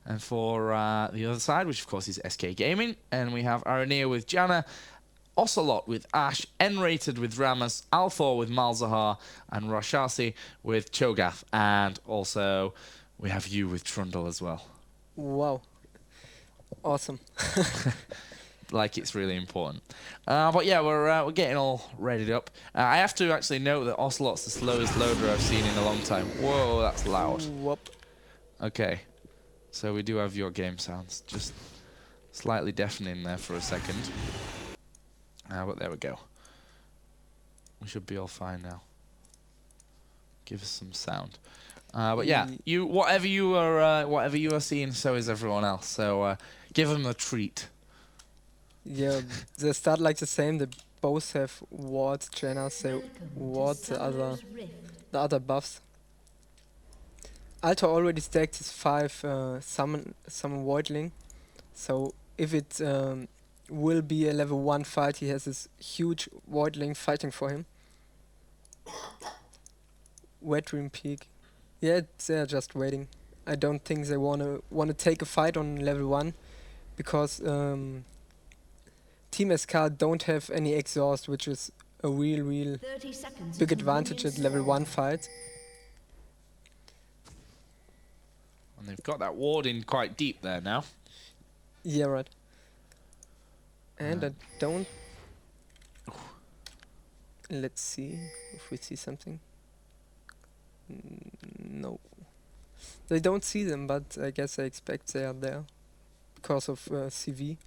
And for the other side, which of course is SK Gaming, and we have Aranea with Janna, Ocelot with Ash, N-Rated with Rammus, Althor with Malzahar, and Rashasi with Cho'Gath. And also, we have you with Trundle as well. Wow. Awesome. Like it's really important. But yeah, we're getting all readied up. I have to actually note that Ocelot's the slowest loader I've seen in a long time. Whoa, that's loud. Whoop. Okay, so we do have your game sounds. Just slightly deafening there for a second. But there we go. We should be all fine now. Give us some sound. But yeah, whatever you are seeing, so is everyone else. So give them a treat. Yeah, they start like the same. They both have wards. Jaina say ward the other buffs. Alto already stacked his 5 summon Voidling, so if it will be a level 1 fight, he has this huge Voidling fighting for him. Wet Dream Peak. Yeah, they're just waiting. I don't think they wanna take a fight on level 1 because Team SK don't have any exhaust, which is a real big advantage at level 1 fights. And they've got that ward in quite deep there now. Yeah, right. And I don't... Let's see if we see something. No. They don't see them, but I guess I expect they are there because of CV.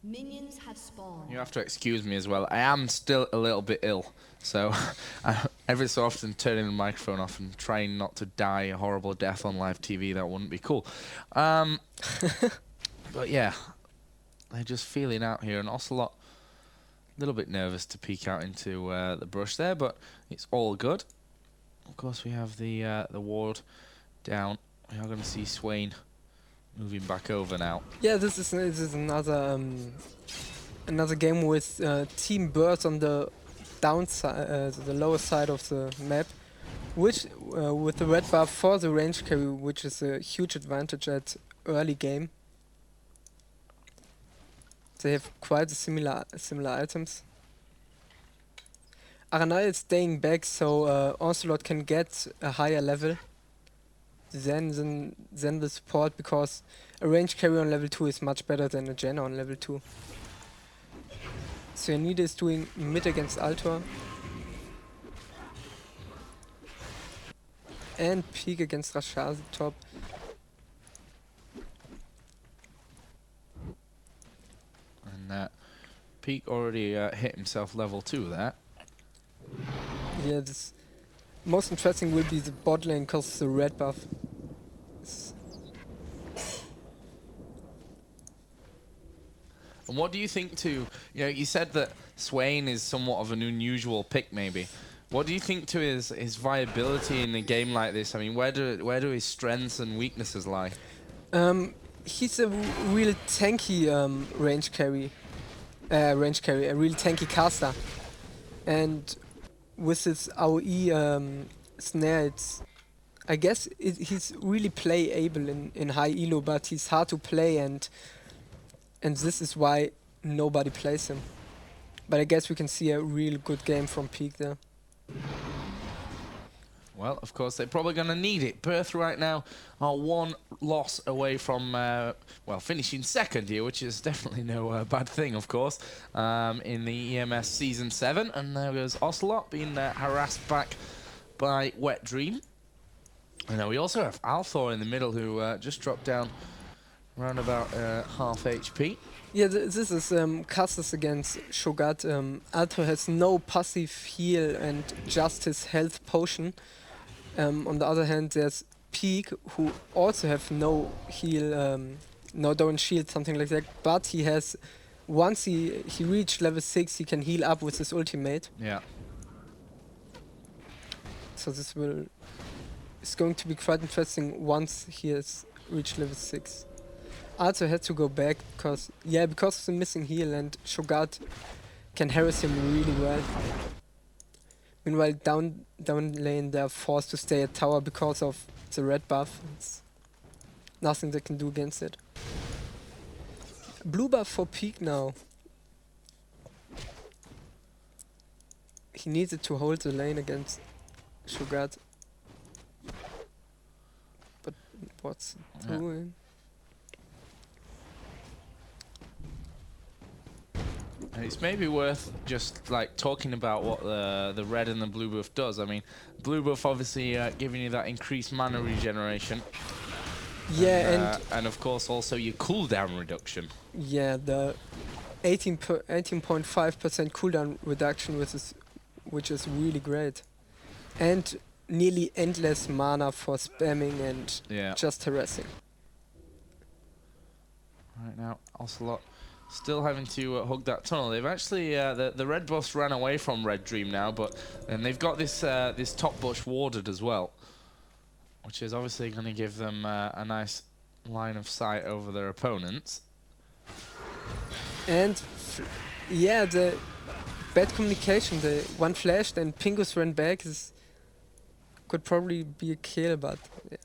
Minions have spawned. You have to excuse me as well. I am still a little bit ill, so every so often turning the microphone off and trying not to die a horrible death on live TV. That wouldn't be cool. But yeah, they're just feeling out here, and Ocelot a little bit nervous to peek out into the brush there, but it's all good. Of course, we have the ward down. We are going to see Swain moving back over now. Yeah, this is another game with Team Birds on the downside, the lower side of the map, which with the red buff for the range carry, which is a huge advantage at early game. They have quite similar items. Aranea is staying back, so Ocelot can get a higher level than the support, because a range carry on level 2 is much better than a Jaina on level 2. So Yanida is doing mid against Altor. And peak against Rashasi top. And Peak already hit himself level 2 there. Yeah, this most interesting will be the bot lane because of the red buff. And what do you think to, you said that Swain is somewhat of an unusual pick maybe. What do you think to his viability in a game like this? I mean, where do his strengths and weaknesses lie? He's a real tanky range carry, a real tanky caster. And with his AoE snare, I guess he's really playable in high elo, but he's hard to play, and this is why nobody plays him. But I guess we can see a real good game from Peak there. Well, of course, they're probably going to need it. Perth right now are 1 loss away from, finishing second here, which is definitely no bad thing, of course, in the EMS Season 7. And there goes Ocelot being harassed back by Wet Dream. And now we also have Althor in the middle, who just dropped down around about half HP. Yeah, this is casters against Shogat. Althor has no passive heal and just his health potion. On the other hand, there's Peak, who also have no heal, no don't shield, something like that. But he has, once he reached level 6, he can heal up with his ultimate. Yeah. So this is going to be quite interesting once he has reached level 6. Also had to go back because of the missing heal, and Shogat can harass him really well. Meanwhile, down lane they're forced to stay at tower because of the red buff. It's nothing they can do against it. Blue buff for peak now. He needed to hold the lane against Shugat. But what's Yeah. doing? And it's maybe worth just like talking about what the red and the blue buff does. I mean, blue buff obviously giving you that increased mana regeneration. Yeah, And of course also your cooldown reduction. yeah, the 18.5% cooldown reduction, which is really great, and nearly endless mana for spamming and Yeah. just harassing. Right now, Ocelot still having to hug that tunnel. They've actually the red buffs ran away from Red Dream now, but then they've got this this top bush warded as well, which is obviously going to give them a nice line of sight over their opponents. And yeah, the bad communication. The one flashed and Pingus ran back could probably be a kill, but yeah,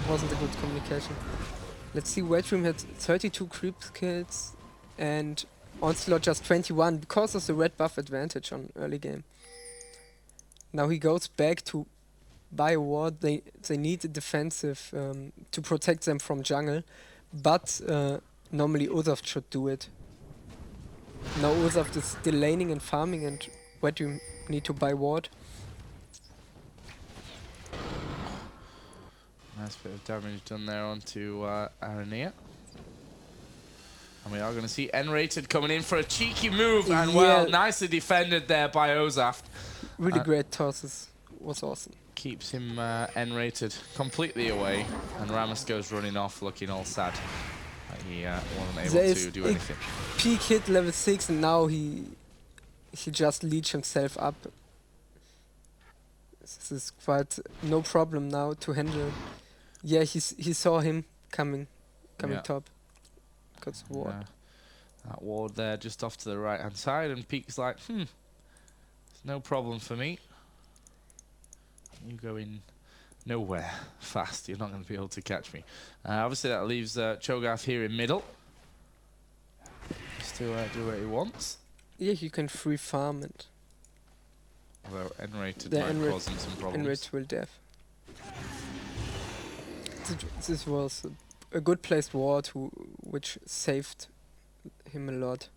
wasn't a good communication. Let's see, Red Room had 32 creep kills and Onslaught just 21 because of the red buff advantage on early game. Now he goes back to buy a ward. They need a defensive to protect them from jungle, but normally Usoft should do it. Now Usoft is still laning and farming, and Red Room need to buy ward. Nice bit of damage done there onto Aranea. And we are going to see N-rated coming in for a cheeky move, and well, Yeah. nicely defended there by Ozaft. Really great tosses. Was awesome. Keeps him N-rated completely away, and Ramos goes running off looking all sad. He wasn't able There to is do a anything. Peak hit level 6 and now he just leech himself up. This is quite no problem now to handle. Yeah, he saw him coming Yeah. top. Got the ward. That ward there just off to the right hand side, and Peak's like, it's no problem for me. You go in nowhere fast, you're not going to be able to catch me. Obviously that leaves Cho'Gath here in middle. Just to do what he wants. Yeah, you can free farm and Although N-rated The might N-rate- cause him some problems. enrich will death. This was a good placed ward which saved him a lot.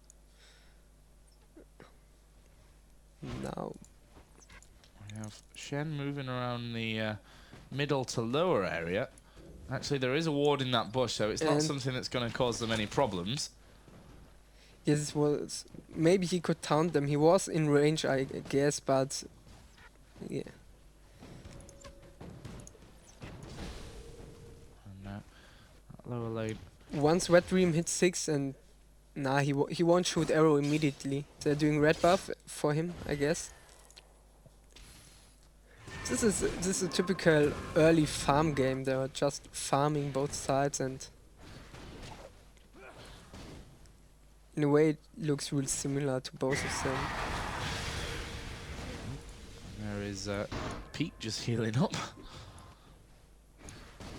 Now We have Shen moving around the middle to lower area. Actually, there is a ward in that bush, so it's not And- something that's going to cause them any problems. yes, this was maybe he could taunt them. He was in range, I guess, but yeah. And that lower lane. Once Red Dream hits 6 and nah, he won't shoot arrow immediately. They're doing red buff for him, I guess. This is a typical early farm game. They're just farming both sides, and in a way it looks real similar to both of them. There is Pete just healing up.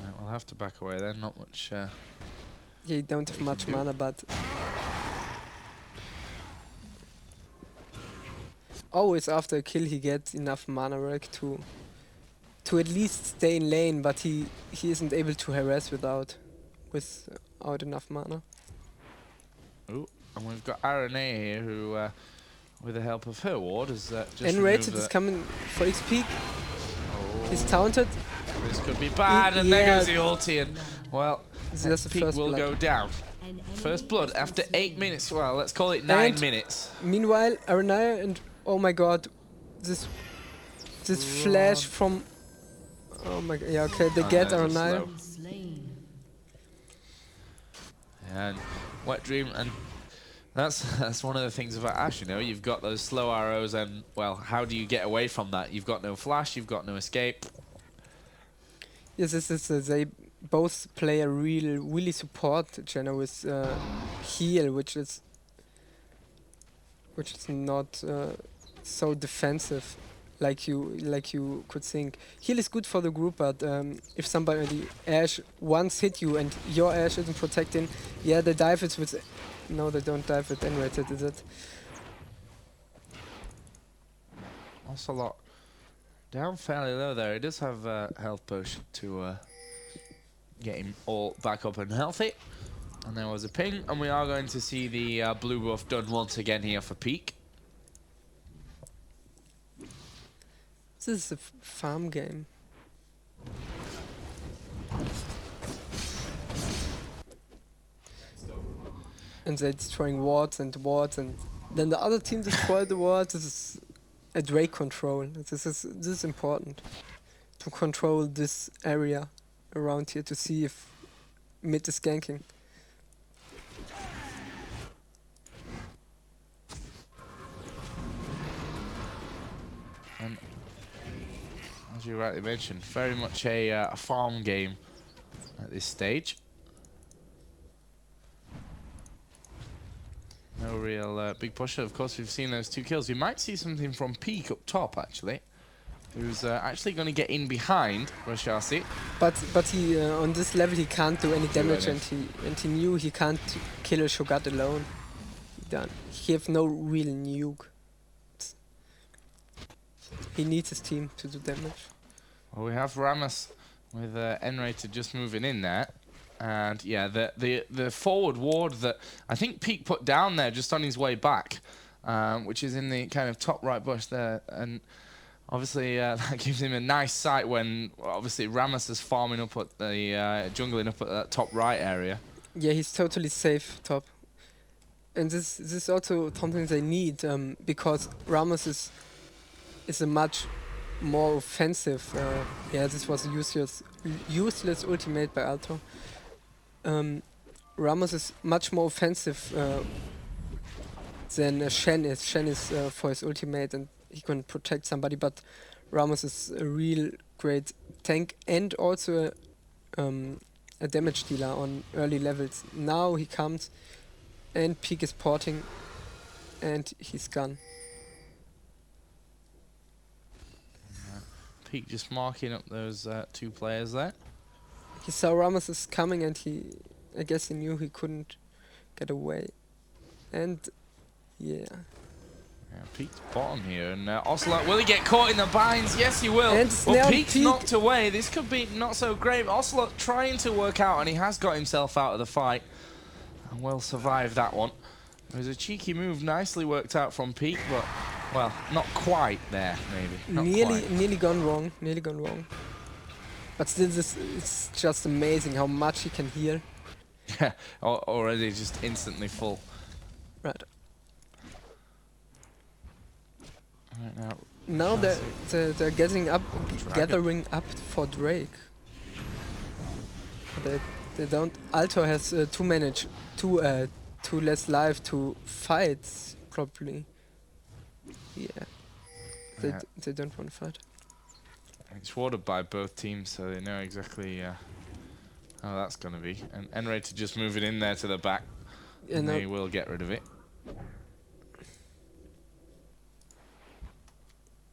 Right, we'll have to back away then. Not much. Yeah, you don't have much mana, but always after a kill he gets enough mana rec to at least stay in lane, but he isn't able to harass without enough mana. Ooh, and we've got Aranea here who, with the help of her ward, has just N-rated removed is coming for XP. Oh, He's taunted. this could be bad, and there yeah. goes the ulti, and well, That's the Pete first will blood. go down. An First enemy blood has after been 8 minutes. Well, let's call it 9 And- minutes. Meanwhile, Aranaya and oh my god, this flash from oh my god, yeah, okay, they Oh, get no, it's Aranaya. slow. been slain. And Wet Dream, and that's one of the things about Ash, you know, you've got those slow arrows, and well, how do you get away from that? You've got no flash, you've got no escape. Yes, this is they both play a really support Jenna with heal, which is not so defensive, like you could think. Heal is good for the group, but if somebody Ashe once hit you and your Ashe isn't protecting, yeah, they dive it with. No, they don't dive with N-rated, is it? Ocelot down fairly low there. He does have health potion to get him all back up and healthy. And there was a ping, and we are going to see the blue buff done once again here for Peak. This is a farm game. And they're destroying wards, and then the other team destroy the wards. This is a Drake control. This is important to control this area around here to see if mid is ganking. And as you rightly mentioned, very much a farm game at this stage. No real big pusher. Of course, we've seen those 2 kills. We might see something from Peak up top, actually, who's actually going to get in behind Rashasi. But he on this level he can't do any damage, and he knew he can't kill a Shogat alone. He have no real nuke. He needs his team to do damage. Well, we have Ramos with N-rated just moving in there. And yeah, the forward ward that I think Peak put down there just on his way back, which is in the kind of top right bush there. And obviously that gives him a nice sight when obviously Ramos is farming up at the jungling up at that top right area. Yeah, he's totally safe top. And this is also something they need, because Ramos is a much more offensive. Yeah, this was a useless ultimate by Alto. Ramos is much more offensive than Shen is. Shen is for his ultimate and he can protect somebody, but Ramos is a real great tank and also a damage dealer on early levels. Now he comes and Peak is porting and he's gone. Peak just marking up those 2 players there. He saw Ramos is coming and I guess he knew he couldn't get away. And yeah. Yeah, Peak's bottom here, and Ocelot, will he get caught in the binds? Yes, he will. And Well, Peak's knocked away. This could be not so great. Ocelot trying to work out, and he has got himself out of the fight, and will survive that one. It was a cheeky move, nicely worked out from Peak, but, well, not quite there, maybe. Not quite. Nearly gone wrong. Nearly gone wrong. But still, it's just amazing how much he can heal. Yeah, already just instantly full. Right. Right Now they're gathering up for Drake. They don't. Alto has two less life to fight properly. Yeah. They don't want to fight. It's warded by both teams, so they know exactly how that's going to be. And N-rated just moving in there to the back, and they will get rid of it.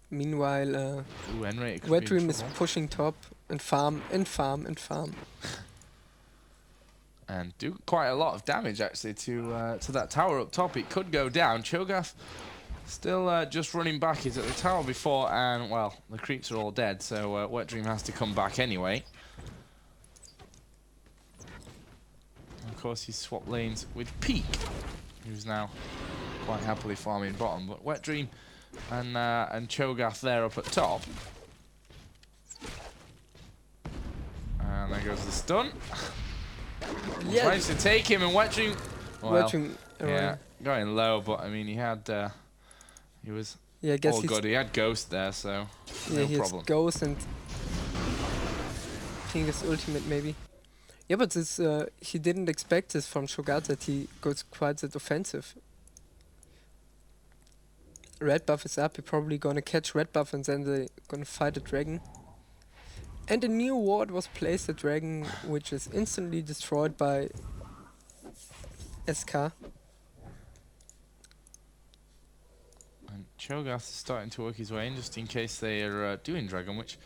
Meanwhile, Wet Dream is pushing top and farm and farm and farm. And do quite a lot of damage actually to that tower up top. It could go down. Cho'Gath still just running back. He's at the tower before, and well, the creeps are all dead, so Wet Dream has to come back anyway. And of course, he's swapped lanes with Peak, who's now quite happily farming bottom. But Wet Dream and Cho'Gath there up at top. And there goes the stun. Yeah. Tries to take him, and Wet Dream, well, yeah, going low, but I mean he was all good. He had Ghost there, so yeah, no problem. Ghost and I think his ultimate maybe. Yeah, but this he didn't expect this from Shogat that he goes quite that offensive. Red buff is up. You're probably gonna catch red buff and then they're gonna fight a dragon. And a new ward was placed, a dragon, which is instantly destroyed by SK. And Cho'Gath is starting to work his way in just in case they are doing Dragon, which